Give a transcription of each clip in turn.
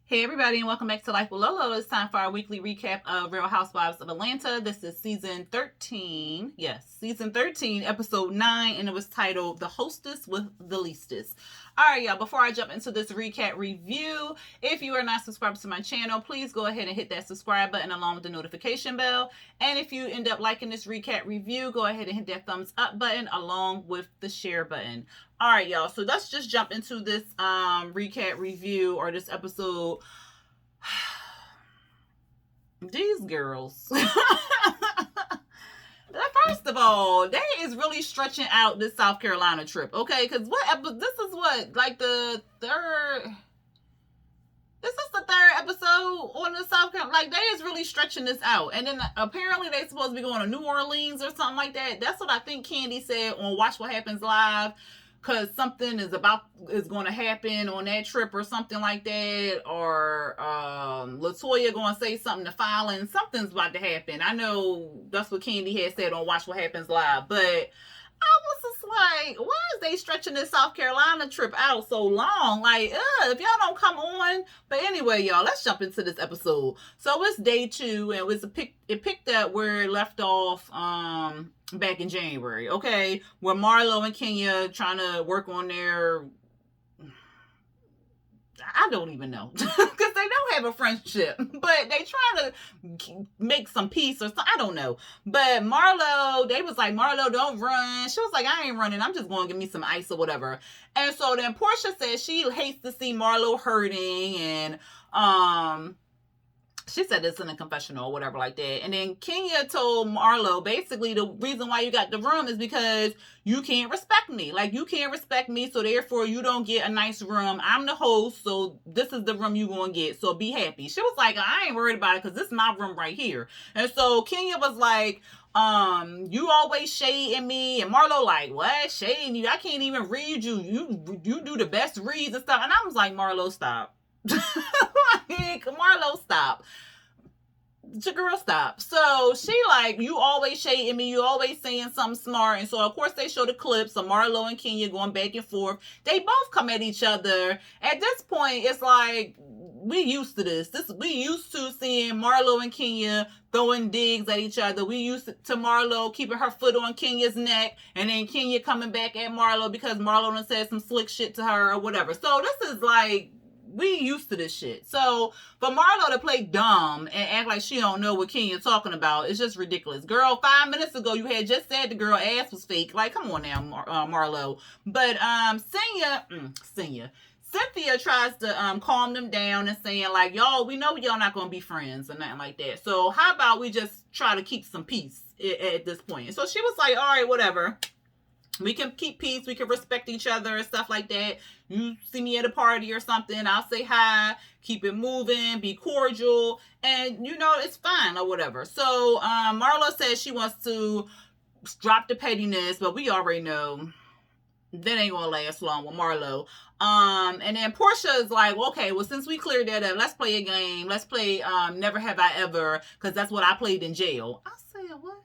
Hey everybody, and welcome back to Life with Lolo. It's time for our weekly recap of Real Housewives of Atlanta. This is season 13. Yes, season 13, episode 9, and it was titled The Hostess with the Least-est. Alright, y'all, before I jump into this recap review, if you are not subscribed to my channel, please go ahead and hit that subscribe button along with the notification bell. And if you end up liking this recap review, go ahead and hit that thumbs up button along with the share button. All right, y'all. So let's just jump into this recap review or this episode. These girls. First of all, they is really stretching out this South Carolina trip, okay? Because this is what, like the third. This is the third episode on the South Carolina. Like, they is really stretching this out. And then apparently they supposed to be going to New Orleans or something like that. That's what I think Candy said on Watch What Happens Live. Because something is going to happen on that trip or something like that, or Latoya going to say something to Fallon. Something's about to happen. I know that's what Candy had said on Watch What Happens Live, but I was just like, why is they stretching this South Carolina trip out so long? Like, if y'all don't come on. But anyway, y'all, let's jump into this episode. So it's day 2, and it picked up where it left off back in January, okay? Where Marlo and Kenya trying to work on their, I don't even know, because they don't have a friendship, but they trying to make some peace or something. I don't know. But Marlo, they was like, Marlo, don't run. She was like, I ain't running. I'm just going to give me some ice or whatever. And so then Portia says she hates to see Marlo hurting, and she said this in a confessional or whatever like that. And then Kenya told Marlo, basically, the reason why you got the room is because you can't respect me. Like, you can't respect me, so therefore you don't get a nice room. I'm the host, so this is the room you gonna get, so be happy. She was like, I ain't worried about it because this is my room right here. And so Kenya was like, you always shading me. And Marlo like, what? Shading you? I can't even read you. You do the best reads and stuff. And I was like, Marlo, stop. Marlo, stop. Girl, stop. So she like, you always shading me, you always saying something smart. And so of course they show the clips of Marlo and Kenya going back and forth. They both come at each other. At this point, it's like, we used to this. We used to seeing Marlo and Kenya throwing digs at each other. We used to Marlo keeping her foot on Kenya's neck, and then Kenya coming back at Marlo because Marlo done said some slick shit to her or whatever. So this is like, we used to this shit. So for Marlo to play dumb and act like she don't know what Kenya talking about, it's just ridiculous. Girl, 5 minutes ago you had just said the girl ass was fake. Like, come on now, Marlo. But Cynthia tries to calm them down and saying like, y'all, we know y'all not gonna be friends or nothing like that. So how about we just try to keep some peace at this point? And so she was like, all right, whatever. We can keep peace. We can respect each other and stuff like that. You see me at a party or something, I'll say hi, keep it moving, be cordial, and it's fine or whatever. So Marlo says she wants to drop the pettiness, but we already know that ain't gonna last long with Marlo. And then Portia is like, okay, well, since we cleared that up, let's play a game. Let's play Never Have I Ever, because that's what I played in jail. I said, what?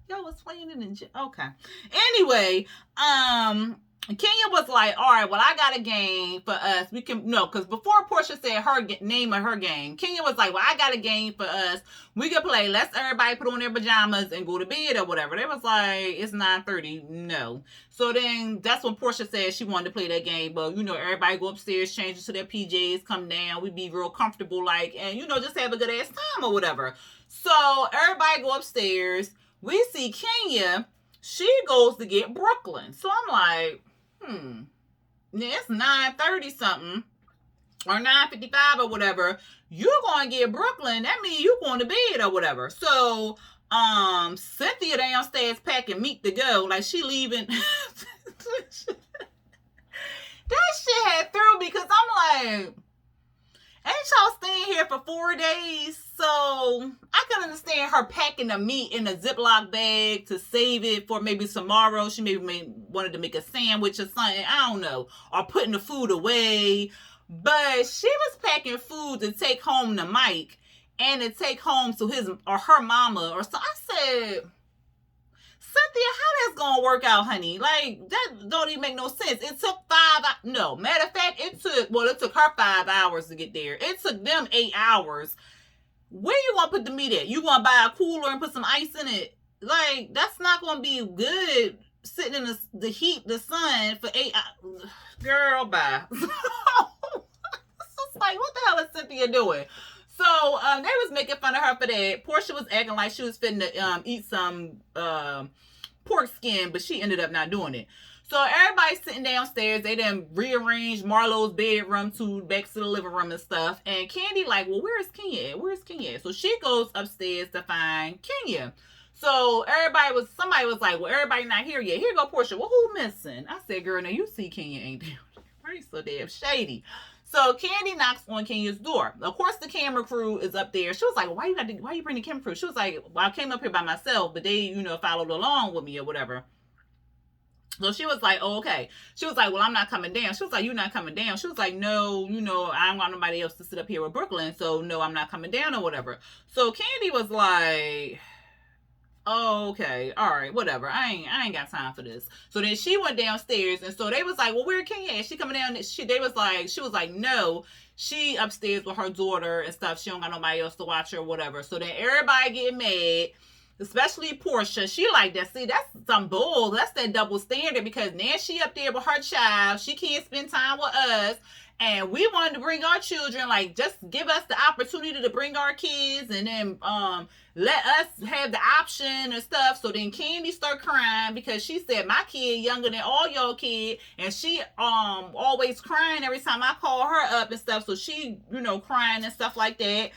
Y'all was playing it in jail. Okay. Anyway, Kenya was like, all right, well, I got a game for us. We can, no, because before Portia said her name of her game, Kenya was like, well, I got a game for us. We can play. Let's everybody put on their pajamas and go to bed or whatever. They was like, it's 9:30. No. So then that's when Portia said she wanted to play that game. But, everybody go upstairs, change into their PJs, come down. We be real comfortable, like, and, just have a good ass time or whatever. So everybody go upstairs. We see Kenya, she goes to get Brooklyn. So I'm like, it's 9:30 something or 9:55 or whatever. You're going to get Brooklyn. That means you going to bed or whatever. So Cynthia downstairs packing meat to go. Like, she leaving. That shit had through me because I'm like, ain't y'all staying here for 4 days? So I can understand her packing the meat in a Ziploc bag to save it for maybe tomorrow. She maybe wanted to make a sandwich or something. I don't know. Or putting the food away. But she was packing food to take home to Mike and to take home to his or her mama or so. I said, Cynthia, how that's gonna work out, honey? Like, that don't even make no sense. It took no, matter of fact, it took her 5 hours to get there. It took them 8 hours. Where you gonna put the meat at? You gonna buy a cooler and put some ice in it? Like, that's not gonna be good sitting in the heat, the sun for 8 hours. Girl, bye. It's just like, what the hell is Cynthia doing? So they was making fun of her for that. Portia was acting like she was finna eat some pork skin, but she ended up not doing it. So everybody's sitting downstairs. They done rearranged Marlo's bedroom back to the living room and stuff. And Candy like, well, where's Kenya at? Where's Kenya at? So she goes upstairs to find Kenya. So somebody was like, well, everybody not here yet. Here go Portia. Well, who missing? I said, girl, now you see Kenya ain't there. Why are you so damn shady? So Candy knocks on Kenya's door. Of course, the camera crew is up there. She was like, why you bring the camera crew? She was like, well, I came up here by myself, but they, followed along with me or whatever. So she was like, oh, okay. She was like, well, I'm not coming down. She was like, you're not coming down. She was like, no, I don't want nobody else to sit up here with Brooklyn. So no, I'm not coming down or whatever. So Candy was like, oh, okay, all right, whatever. I ain't got time for this. So then she went downstairs, and so they was like, well, where Kenya at? She coming down? She was like, no, she upstairs with her daughter and stuff. She don't got nobody else to watch her or whatever. So then everybody get mad, especially Portia. She like that. See, that's some bull. That's that double standard, because now she up there with her child. She can't spend time with us. And we wanted to bring our children, like, just give us the opportunity to bring our kids, and then let us have the option and stuff. So then Candy start crying because she said, my kid younger than all y'all kid, and she always crying every time I call her up and stuff. So she, crying and stuff like that.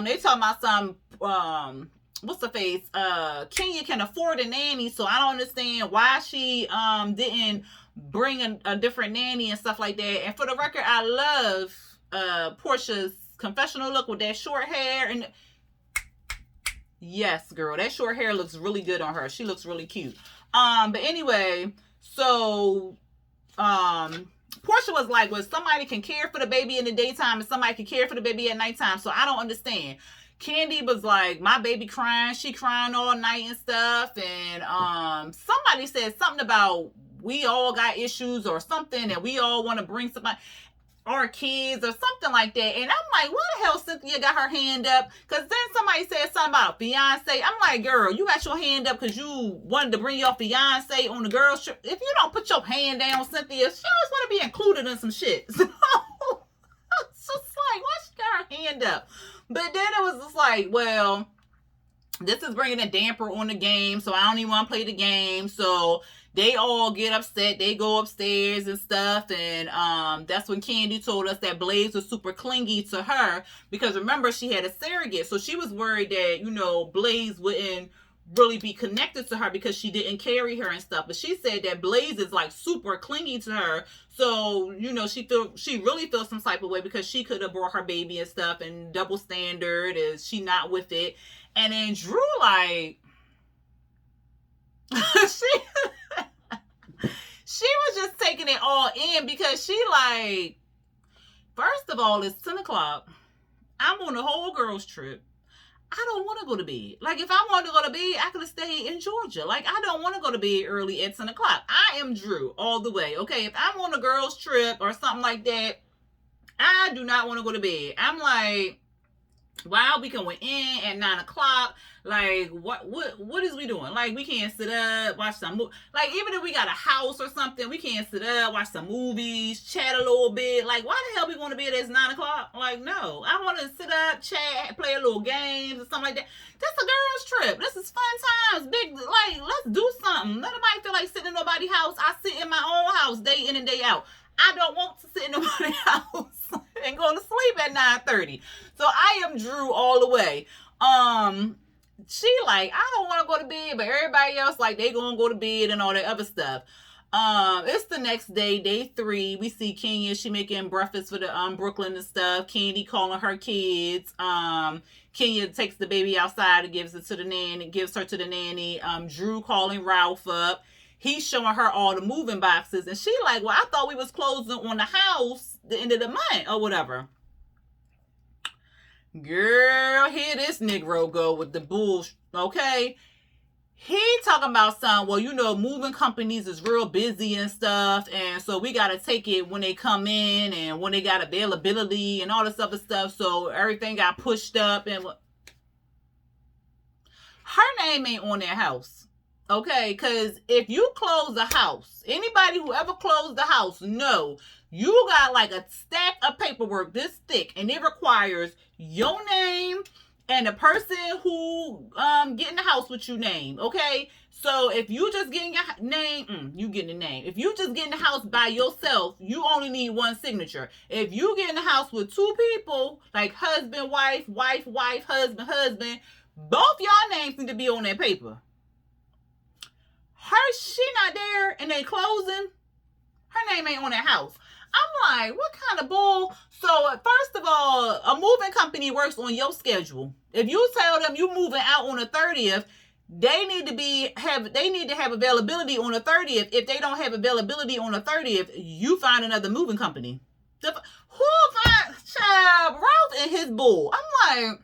They talking about some what's the face? Kenya can afford a nanny, so I don't understand why she didn't bring a different nanny and stuff like that. And for the record, I love Portia's confessional look with that short hair. And yes, girl, that short hair looks really good on her. She looks really cute. But anyway, so Portia was like, well, somebody can care for the baby in the daytime and somebody can care for the baby at nighttime, so I don't understand. Candy was like, my baby crying, she crying all night and stuff. And somebody said something about we all got issues or something, and we all want to bring somebody, our kids or something like that. And I'm like, why the hell Cynthia got her hand up? Because then somebody said something about fiance. I'm like, girl, you got your hand up because you wanted to bring your fiance on the girls trip. If you don't put your hand down, Cynthia, she always want to be included in some shit. So it's just like, why she got her hand up? But then it was just like, well, this is bringing a damper on the game, so I don't even want to play the game. So they all get upset. They go upstairs and stuff. And that's when Candy told us that Blaze was super clingy to her. Because remember, she had a surrogate. So she was worried that, Blaze wouldn't really be connected to her because she didn't carry her and stuff. But she said that Blaze is like super clingy to her. So, she really feels some type of way because she could have brought her baby and stuff, and double standard is she not with it. And then Drew, like, she was just taking it all in because she like, first of all, it's 10 o'clock. I'm on a whole girls trip. I don't want to go to bed. Like, if I wanted to go to bed, I could have stayed in Georgia. Like, I don't want to go to bed early at 10 o'clock. I am Drew all the way, okay? If I'm on a girls trip or something like that, I do not want to go to bed. I'm like, wow, we can went in at 9 o'clock. Like, what is we doing? Like, we can't sit up, watch some movie. Like, even if we got a house or something, we can't sit up, watch some movies, chat a little bit. Like, why the hell we want to be at 9 o'clock? Like, no. I want to sit up, chat, play a little games or something like that. This is a girl's trip. This is fun times. Big, like, let's do something. Let nobody feel like sitting in nobody's house. I sit in my own house day in and day out. I don't want to sit in nobody's house and go to sleep at 9:30. So I am Drew all the way. She like, I don't want to go to bed, but everybody else like they gonna go to bed and all that other stuff. It's the next day, day 3. We see Kenya. She making breakfast for the Brooklyn and stuff. Candy calling her kids. Kenya takes the baby outside and gives her to the nanny. Drew calling Ralph up. He's showing her all the moving boxes, and she like, well, I thought we was closing on the house the end of the month or whatever. Girl, here this Negro go with the bullshit, okay? he talking about some, well, you know, moving companies is real busy and stuff, and so we got to take it when they come in and when they got availability and all this other stuff, so everything got pushed up, and her name ain't on that house. Okay, because if you close the house, anybody who ever closed the house, no, you got like a stack of paperwork this thick, and it requires your name and the person who get in the house with you name. Okay, so if you just getting your name, you getting the name. If you just get in the house by yourself, you only need one signature. If you get in the house with two people, like husband, wife, wife, wife, husband, husband, both y'all names need to be on that paper. She not there and they closing. Her name ain't on that house. I'm like, what kind of bull? So first of all, a moving company works on your schedule. If you tell them you moving out on the 30th, they need to have availability on the 30th. If they don't have availability on the 30th, you find another moving company. Who finds child Ralph and his bull? I'm like,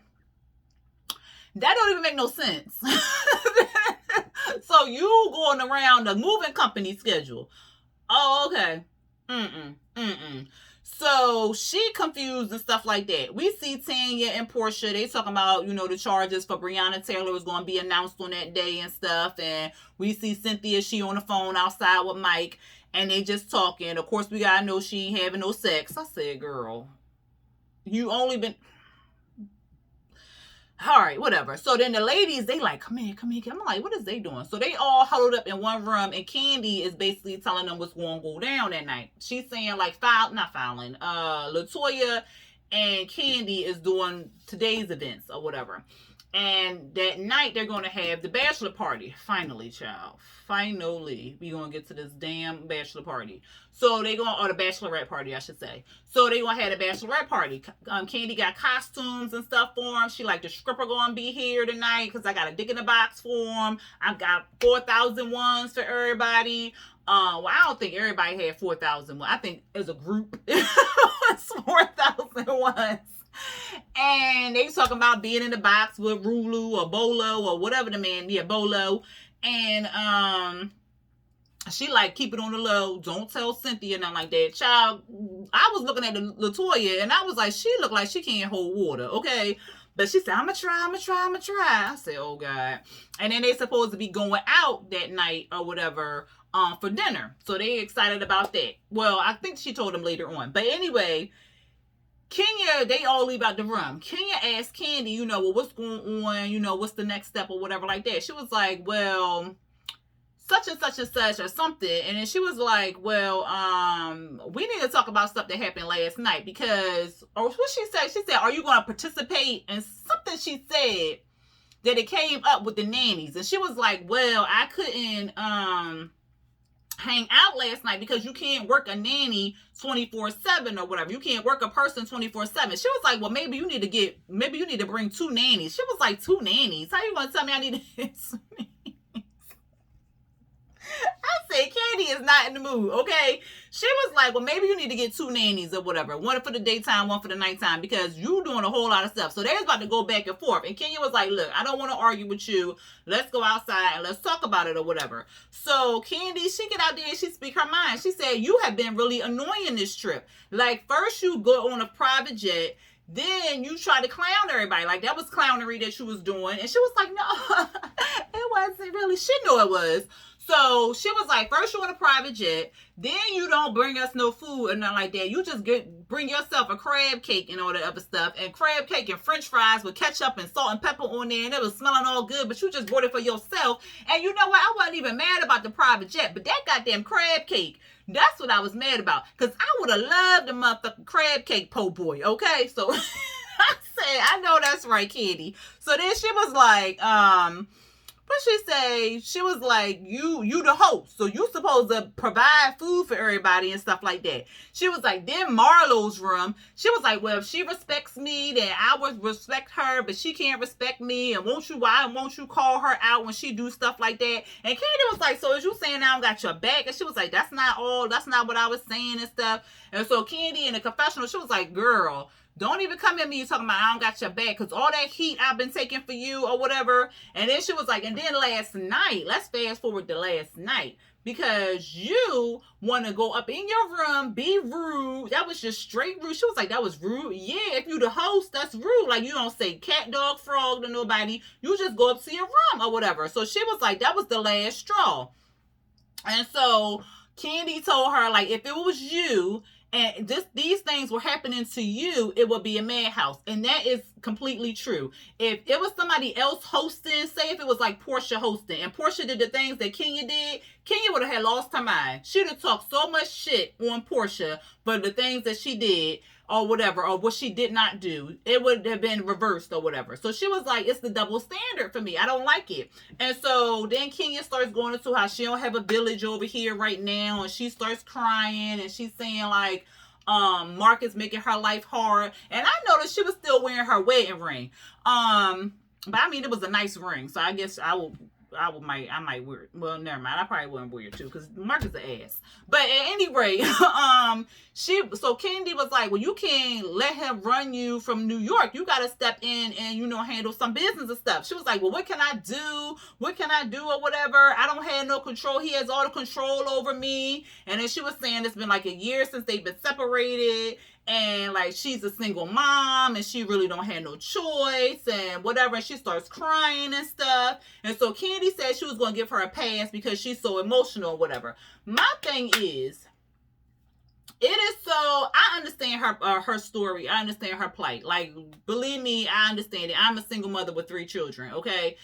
that don't even make no sense. So you going around the moving company schedule. Oh, okay. So she confused and stuff like that. We see Tanya and Portia. They talking about, you know, the charges for Breonna Taylor was going to be announced on that day and stuff. And we see Cynthia. She on the phone outside with Mike. And they just talking. Of course, we got to know she ain't having no sex. I said, girl, you only been... All right, whatever. So then the ladies, they like, come here. I'm like, what is they doing? So they all huddled up in one room, and Candy is basically telling them what's going to go down that night. She's saying like, Latoya and Candy is doing today's events or whatever. And that night they're going to have the bachelor party. Finally, child. Finally, we going to get to this damn bachelor party. So they going, or the bachelorette party, I should say. So they going to have the bachelorette party. Candy got costumes and stuff for them. She like, the stripper going to be here tonight because I got a dick in the box for them. I got 4,000 ones for everybody. Well, I don't think everybody had 4,000 ones. I think as a group, it's 4,000 ones. And they talking about being in the box with Rulu or Bolo or whatever the man, Bolo. And she like, keep it on the low. Don't tell Cynthia nothing like that. Child, I was looking at the Latoya and I was like, she looked like she can't hold water, okay? But she said, I'm gonna try. I said, oh God. And then they supposed to be going out that night or whatever for dinner. So they excited about that. Well, I think she told them later on. But anyway, Kenya, they all leave out the room. Kenya asked Candy, you know, well, what's going on? You know, what's the next step or whatever like that. She was like, well, such and such and such or something. And then she was like, well, we need to talk about stuff that happened last night because, or what she said? She said, are you going to participate in something? She said that it came up with the nannies. And she was like, well, I couldn't, hang out last night because you can't work a nanny 24/7 or whatever. You can't work a person 24/7. She was like, well, maybe you need to bring two nannies. She was like, two nannies? How you gonna tell me I need to two nannies? I said, Candy is not in the mood, okay? She was like, well, maybe you need to get two nannies or whatever. One for the daytime, one for the nighttime, because you doing a whole lot of stuff. So they was about to go back and forth. And Kenya was like, look, I don't want to argue with you. Let's go outside and let's talk about it or whatever. So Candy, she get out there and she speak her mind. She said, you have been really annoying this trip. Like, first you go on a private jet, then you try to clown everybody. Like, that was clownery that you was doing. And she was like, no, it wasn't really. She knew it was. So she was like, first you on a private jet, then you don't bring us no food or nothing like that. You just bring yourself a crab cake and all that other stuff. And crab cake and french fries with ketchup and salt and pepper on there. And it was smelling all good, but you just brought it for yourself. And you know what? I wasn't even mad about the private jet, but that goddamn crab cake, that's what I was mad about. Because I would have loved the motherfucking crab cake po' boy, okay? So I said, I know that's right, Candy. So then she was like, what she say? She was like, you the host, so you supposed to provide food for everybody and stuff like that. She was like, then Marlo's room, she was like, well, if she respects me, then I would respect her, but she can't respect me, and won't you call her out when she do stuff like that? And Candy was like, so is you saying I don't got your back? And she was like, that's not what I was saying and stuff. And so Candy in the confessional, she was like, girl, Don't even come at me talking about I don't got your back, because all that heat I've been taking for you or whatever. And then she was like, and then last night, let's fast forward to last night, because you want to go up in your room, be rude. That was just straight rude. She was like, that was rude. Yeah, if you the host, that's rude. Like, you don't say cat, dog, frog to nobody. You just go up to your room or whatever. So she was like, that was the last straw. And so Candy told her, like, if it was you and these things were happening to you, it would be a madhouse. And that is completely true. If it was somebody else hosting, say if it was like Portia hosting, and Portia did the things that Kenya did, Kenya would have had lost her mind. She'd have talked so much shit on Portia for the things that she did or whatever, or what she did not do. It would have been reversed or whatever. So she was like, it's the double standard for me. I don't like it. And so then Kenya starts going into how she don't have a village over here right now, and she starts crying, and she's saying like, Mark is making her life hard. And I noticed she was still wearing her wedding ring. But I mean, it was a nice ring, so I guess I might wear it. Well, never mind. I probably wouldn't wear it too, because Mark is an ass. But at any rate, so Candy was like, well, you can't let him run you from New York. You got to step in and, handle some business and stuff. She was like, well, what can I do? What can I do or whatever? I don't have no control. He has all the control over me. And then she was saying it's been like a year since they've been separated. And like, she's a single mom and she really don't have no choice and whatever. And she starts crying and stuff. And so Candy said she was going to give her a pass because she's so emotional or whatever. My thing is, it is so, I understand her story. I understand her plight. Like, believe me, I understand it. I'm a single mother with 3 children, okay?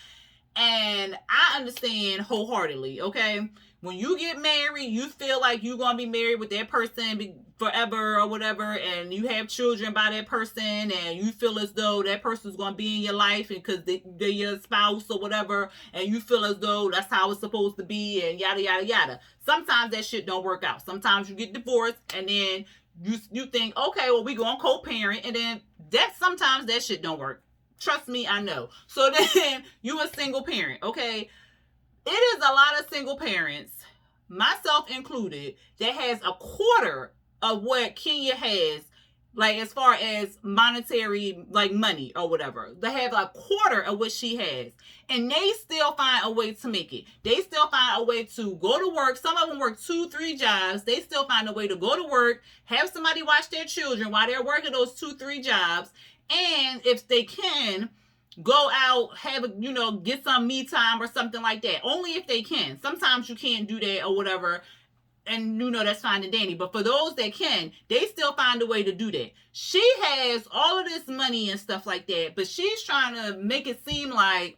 And I understand wholeheartedly, okay? When you get married, you feel like you're going to be married with that person forever or whatever, and you have children by that person, and you feel as though that person's going to be in your life because they're your spouse or whatever, and you feel as though that's how it's supposed to be, and yada, yada, yada. Sometimes that shit don't work out. Sometimes you get divorced, and then you think, okay, well, we going to co-parent, and then sometimes that shit don't work. Trust me, I know. So then you a single parent, okay? It is a lot of single parents, myself included, that has a quarter of what Kenya has, like as far as monetary, like money or whatever. They have a quarter of what she has. And they still find a way to make it. They still find a way to go to work. Some of them work 2-3 jobs. They still find a way to go to work, have somebody watch their children while they're working those 2-3 jobs. And if they can, go out, get some me time or something like that. Only if they can. Sometimes you can't do that or whatever. And that's fine and dandy. But for those that can, they still find a way to do that. She has all of this money and stuff like that. But she's trying to make it seem like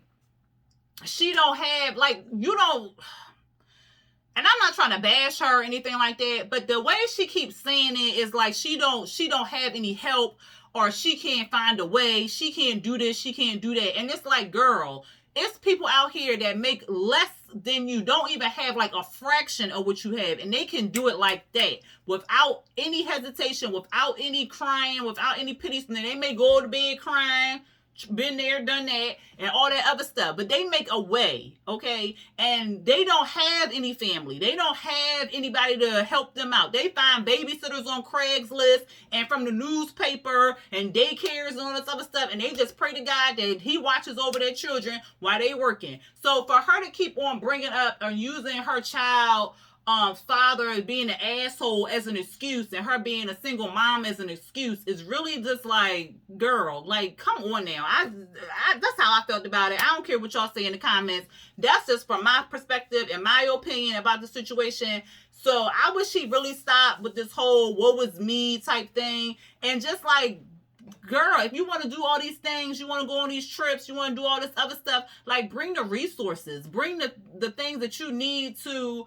she don't have, like, you don't. And I'm not trying to bash her or anything like that. But the way she keeps saying it is like she don't have any help. Or she can't find a way. She can't do this. She can't do that. And it's like, girl, it's people out here that make less than you. Don't even have like a fraction of what you have. And they can do it like that. Without any hesitation. Without any crying. Without any pity. And they may go to bed crying. Been there, done that, and all that other stuff. But they make a way, okay? And they don't have any family. They don't have anybody to help them out. They find babysitters on Craigslist and from the newspaper and daycares and all this other stuff. And they just pray to God that he watches over their children while they working. So for her to keep on bringing up or using her child father being an asshole as an excuse and her being a single mom as an excuse is really just like, girl, like, come on now. I that's how I felt about it. I don't care what y'all say in the comments. That's just from my perspective and my opinion about the situation. So I wish she really stopped with this whole woe is me type thing and just like, girl, if you want to do all these things, you want to go on these trips, you want to do all this other stuff, like, bring the resources, bring the things that you need to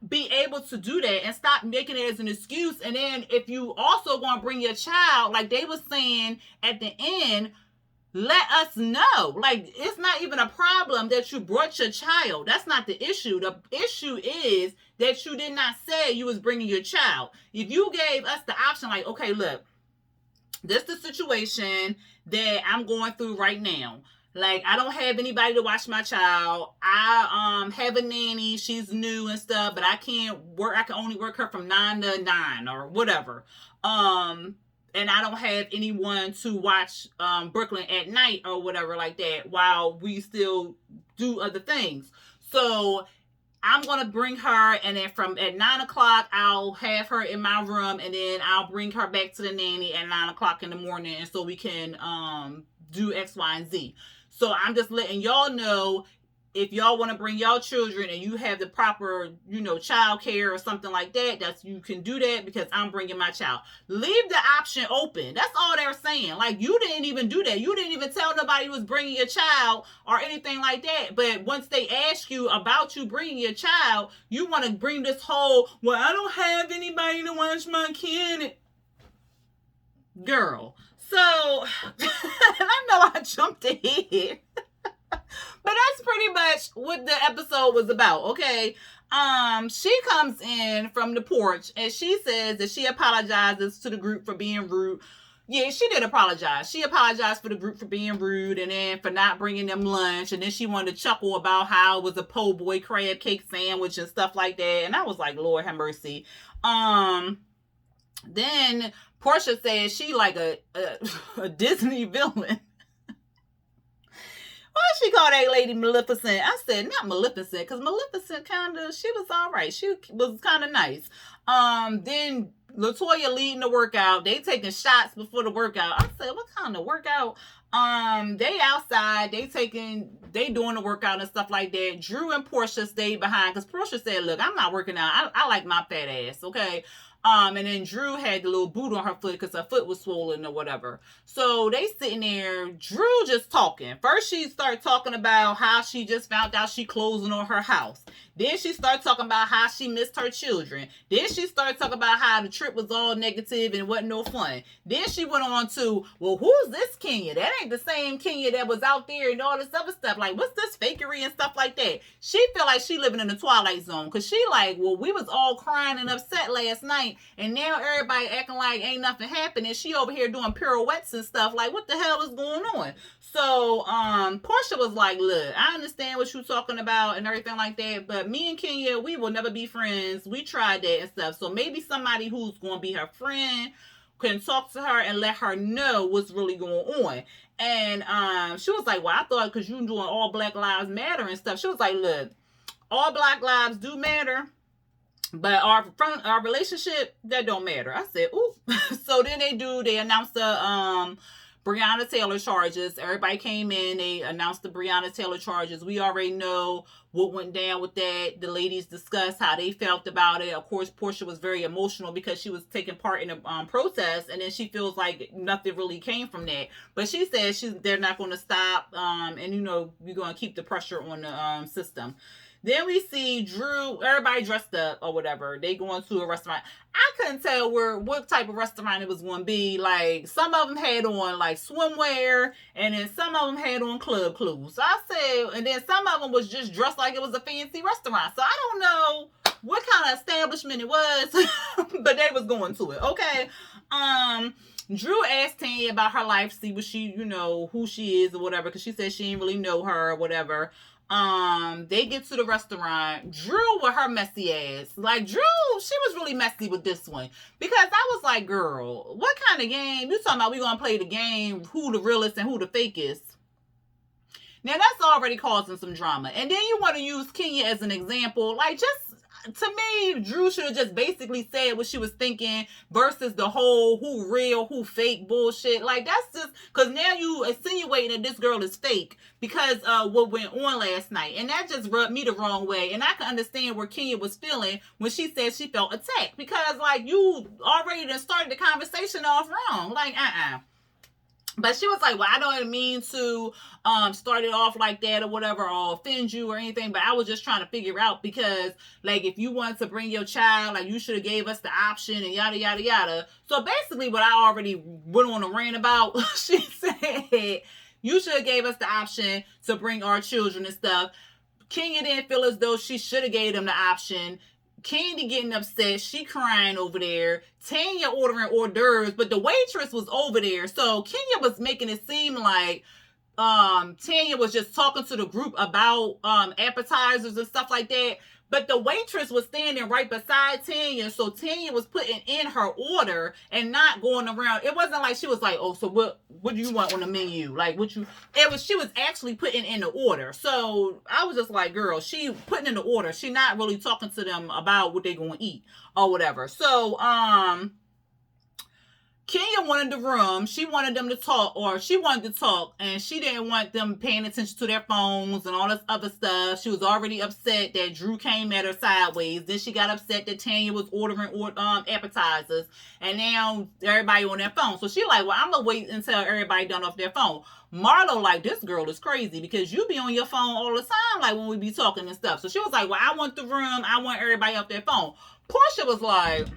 be able to do that and stop making it as an excuse. And then if you also want to bring your child, like they were saying at the end, let us know. Like, it's not even a problem that you brought your child. That's not the issue. The issue is that you did not say you was bringing your child. If you gave us the option, like, okay, look, this is the situation that I'm going through right now. Like, I don't have anybody to watch my child. I have a nanny. She's new and stuff, but I can't work. I can only work her from 9 to 9 or whatever. and I don't have anyone to watch Brooklyn at night or whatever like that while we still do other things. So I'm gonna bring her, and then from at 9 o'clock, I'll have her in my room, and then I'll bring her back to the nanny at 9 o'clock in the morning, and so we can do X, Y, and Z. So I'm just letting y'all know, if y'all want to bring y'all children and you have the proper, child care or something like that, that's, you can do that, because I'm bringing my child. Leave the option open. That's all they're saying. Like, you didn't even do that. You didn't even tell nobody you was bringing your child or anything like that. But once they ask you about you bringing your child, you want to bring this whole, well, I don't have anybody to watch my kid. Girl. So, I know I jumped ahead. But that's pretty much what the episode was about, okay? She comes in from the porch, and she says that she apologizes to the group for being rude. Yeah, she did apologize. She apologized for the group for being rude, and then for not bringing them lunch, and then she wanted to chuckle about how it was a po' boy crab cake sandwich and stuff like that, and I was like, Lord have mercy. Then Portia says she like a Disney villain. Why she called that lady Maleficent? I said, not Maleficent, because Maleficent she was all right. She was kind of nice. Then LaToya leading the workout. They taking shots before the workout. I said, what kind of workout? They outside. They doing the workout and stuff like that. Drew and Portia stayed behind, because Portia said, look, I'm not working out. I like my fat ass, okay? And then Drew had the little boot on her foot because her foot was swollen or whatever. So they sitting there, Drew just talking. First she started talking about how she just found out she closing on her house. Then she started talking about how she missed her children. Then she started talking about how the trip was all negative and wasn't no fun. Then she went on to, well, who's this Kenya? That ain't the same Kenya that was out there and all this other stuff. Like, what's this fakery and stuff like that? She feel like she living in the Twilight Zone, because she like, well, we was all crying and upset last night, and now everybody acting like ain't nothing happening. She over here doing pirouettes and stuff. Like, what the hell is going on? So Portia was like, look, I understand what you're talking about and everything like that, but me and Kenya, we will never be friends. We tried that and stuff. So maybe somebody who's going to be her friend can talk to her and let her know what's really going on. And she was like, well, I thought because you're doing all Black Lives Matter and stuff. She was like, look, all Black lives do matter, but our relationship, that don't matter. I said, ooh. So then they announced the Breonna Taylor charges. Everybody came in, they announced the Breonna Taylor charges. We already know what went down with that. The ladies discussed how they felt about it. Of course, Portia was very emotional because she was taking part in a protest, and then she feels like nothing really came from that. But she says they're not going to stop, and we're going to keep the pressure on the system. Then we see Drew, everybody dressed up or whatever. They going to a restaurant. I couldn't tell what type of restaurant it was going to be. Like, some of them had on like swimwear, and then some of them had on club clothes. So I said, and then some of them was just dressed like it was a fancy restaurant. So I don't know what kind of establishment it was, but they was going to it. Okay. Drew asked Tanya about her life, see what she, who she is or whatever, because she said she didn't really know her or whatever. They get to the restaurant. Drew with her messy ass. Like, Drew, she was really messy with this one. Because I was like, girl, what kind of game? You talking about we gonna play the game, who the realest and who the fakest? Now, that's already causing some drama. And then you want to use Kenya as an example. Like, to me, Drew should have just basically said what she was thinking versus the whole who real, who fake bullshit. Like, that's just, because now you insinuating that this girl is fake because of what went on last night. And that just rubbed me the wrong way. And I can understand where Kenya was feeling when she said she felt attacked. Because, like, you already done started the conversation off wrong. Like, But she was like, well, I don't mean to start it off like that or whatever, or offend you or anything, but I was just trying to figure out, because, like, if you wanted to bring your child, like, you should have gave us the option and yada, yada, yada. So basically what I already went on a rant about, she said, you should have gave us the option to bring our children and stuff. Kenya didn't feel as though she should have gave them the option. Candy getting upset. She crying over there. Tanya ordering hors d'oeuvres, but the waitress was over there. So Kenya was making it seem like Tanya was just talking to the group about appetizers and stuff like that. But the waitress was standing right beside Tanya, so Tanya was putting in her order and not going around. It wasn't like she was like, "Oh, so what do you want on the menu?" Like, what you? It was, she was actually putting in the order. So I was just like, "Girl, she putting in the order. She not really talking to them about what they gonna eat or whatever." So Kenya wanted the room. She wanted them to talk, or she wanted to talk, and she didn't want them paying attention to their phones and all this other stuff. She was already upset that Drew came at her sideways. Then she got upset that Tanya was ordering appetizers, and now everybody on their phone. So she like, well, I'm gonna wait until everybody done off their phone. Marlo like, this girl is crazy because you be on your phone all the time, like when we be talking and stuff. So she was like, well, I want the room. I want everybody off their phone. Portia was like,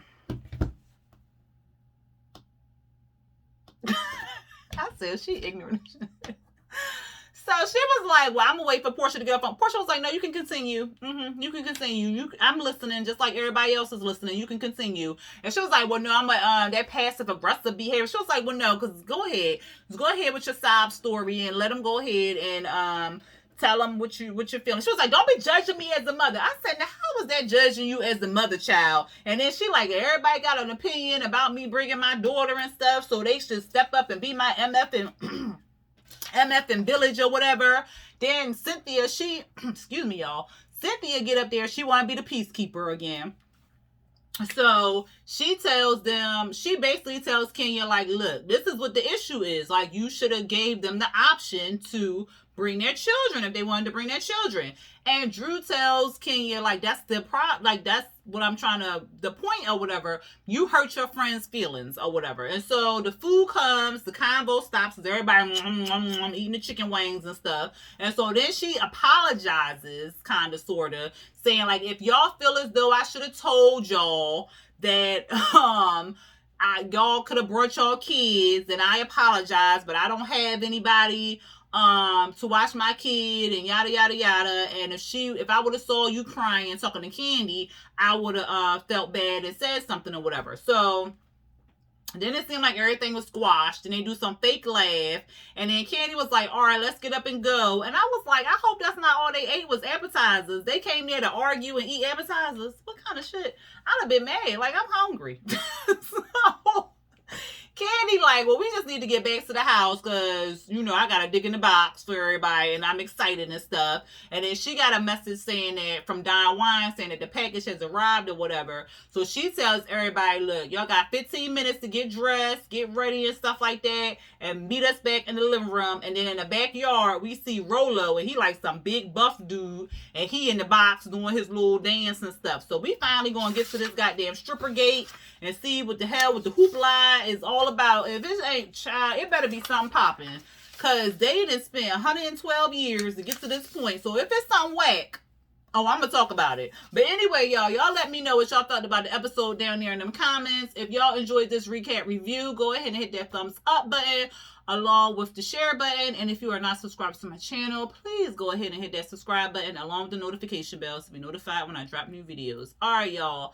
I said, she ignorant. So she was like, well, I'm going to wait for Portia to get up on. Portia was like, no, you can continue. You can continue. I'm listening just like everybody else is listening. You can continue. And she was like, well, no, I'm like, that passive aggressive behavior. She was like, well, no, because go ahead. Just go ahead with your sob story and let them go ahead and tell them what you're feeling. She was like, don't be judging me as a mother. I said, now how was that judging you as the mother, child? And then she like, everybody got an opinion about me bringing my daughter and stuff, so they should step up and be my MF and village or whatever. Then Cynthia, she, excuse me, y'all. Cynthia get up there. She want to be the peacekeeper again. So she basically tells Kenya, like, look, this is what the issue is. Like, you should have gave them the option to bring their children if they wanted to bring their children. And Drew tells Kenya, like, that's the that's what I'm trying to, the point or whatever. You hurt your friend's feelings or whatever. And so the food comes, the convo stops, everybody eating the chicken wings and stuff. And so then she apologizes, kind of, sort of, saying, like, if y'all feel as though I should have told y'all that y'all could have brought y'all kids, and I apologize, but I don't have anybody to watch my kid and yada yada yada. And if I would have saw you crying talking to Candy, I would have felt bad and said something or whatever. So then it seemed like everything was squashed, and they do some fake laugh, and then Candy was like, all right, let's get up and go. And I was like, I hope that's not all they ate was appetizers. They came there to argue and eat appetizers. What kind of shit? I'd have been mad. Like, I'm hungry. So Candy like, well, we just need to get back to the house because, I got to dig in the box for everybody and I'm excited and stuff. And then she got a message saying that from Don Wine saying that the package has arrived or whatever. So she tells everybody, look, y'all got 15 minutes to get dressed, get ready and stuff like that, and meet us back in the living room. And then in the backyard, we see Rolo, and he like some big buff dude, and he in the box doing his little dance and stuff. So we finally going to get to this goddamn stripper gate and see what the hell with the hoopla is all about. If this ain't child, it better be something popping, because they done spent 112 years to get to this point. So if it's something whack, oh, I'm gonna talk about it. But anyway, y'all let me know what y'all thought about the episode down there in them comments. If y'all enjoyed this recap review, go ahead and hit that thumbs up button along with the share button. And if you are not subscribed to my channel, please go ahead and hit that subscribe button along with the notification bell to be notified when I drop new videos. All right, y'all.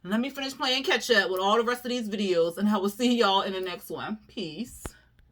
Let me finish playing catch up with all the rest of these videos, and I will see y'all in the next one. Peace.